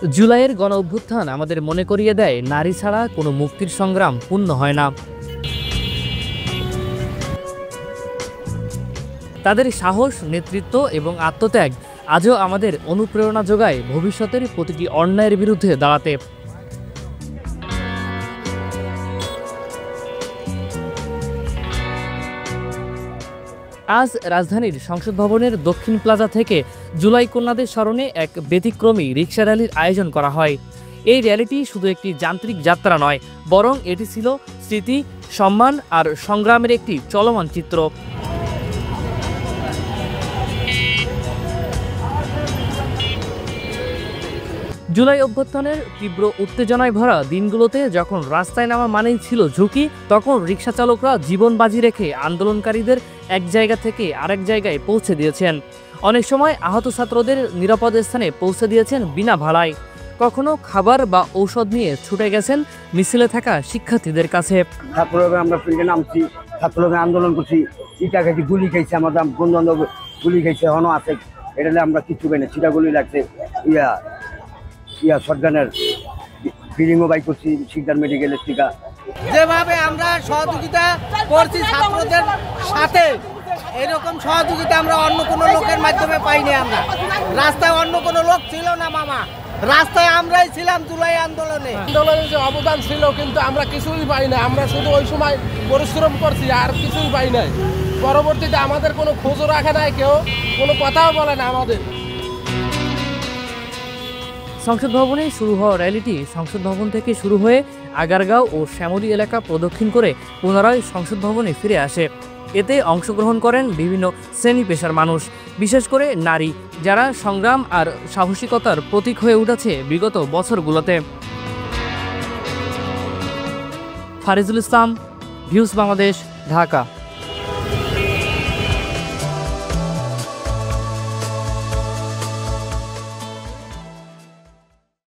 জুলাইয়ের গণ অভ্যুত্থান আমাদের মনে করিয়ে দেয়, নারী ছাড়া কোনো মুক্তির সংগ্রাম পূর্ণ হয় না। তাদের সাহস, নেতৃত্ব এবং আত্মত্যাগ আজও আমাদের অনুপ্রেরণা যোগায় ভবিষ্যতের প্রতিটি অন্যায়ের বিরুদ্ধে দাঁড়াতে। আজ রাজধানীর সংসদ ভবনের দক্ষিণ প্লাজা থেকে জুলাই কন্যাদের স্মরণে এক ব্যতিক্রমী রিকশা র্যালির আয়োজন করা হয়। এই র্যালিটি শুধু একটি যান্ত্রিক যাত্রা নয়, বরং এটি ছিল স্মৃতি, সম্মান আর সংগ্রামের একটি চলমান চিত্র। জুলাই অভ্যুত্থানের তীব্র উত্তেজনায় ভরা দিনগুলোতে যখন রাস্তায় নামা মানেই ছিল ঝুঁকি, তখন রিকশা চালকরা জীবন বাজি রেখে আন্দোলনকারীদের এক জায়গা থেকে আরেক জায়গায় পৌঁছে দিয়েছেন। অনেক সময় আহত ছাত্রদের নিরাপদ স্থানে পৌঁছে দিয়েছেন বিনা ভাড়ায়। কখনো খাবার বা ঔষধ নিয়ে ছুটে গেছেন মিছিলে থাকা শিক্ষার্থীদের কাছে। ছাত্ররা আমরা ফিল্ডে নামছি, ছাত্ররা আন্দোলন করছি, ইটা খাইছি, গুলি খাইছে, আমাদের বন্ধু বান্ধব গুলি খাইছে, এখনো আছে। এটা আমরা কিছু পাই না, ছিটা গুলি লাগছে। শটগানের ফিলিংও বাই করছি শিকদার মেডিকেলের টিকা। যেভাবে আমরা সহযোগিতা করছি ছাত্রদের সাথে, এরকম সহযোগিতা আমরা অন্য কোনো লোকের মাধ্যমে পাইনি। আমরা রাস্তায় অন্য কোনো লোক ছিল না মামা, রাস্তায় আমরাই ছিলাম জুলাই আন্দোলনে। আন্দোলনের যে অবদান ছিল কিন্তু আমরা কিছুই পাই না। আমরা শুধু ওই সময় পরিশ্রম করছি, আর কিছুই পাই নাই। পরবর্তীতে আমাদের কোনো খোঁজও রাখে নাই, কেউ কোনো কথাও বলে না আমাদের। সংসদ ভবনে শুরু হওয়া র্যালিটি সংসদ ভবন থেকে শুরু হয়ে আগারগাঁও ও শ্যামলী এলাকা প্রদক্ষিণ করে পুনরায় সংসদ ভবনে ফিরে আসে। এতে অংশগ্রহণ করেন বিভিন্ন শ্রেণী পেশার মানুষ, বিশেষ করে নারী, যারা সংগ্রাম আর সাহসিকতার প্রতীক হয়ে উঠেছে বিগত বছরগুলোতে। ফারিজুল ইসলাম, ভিউজ বাংলাদেশ, ঢাকা।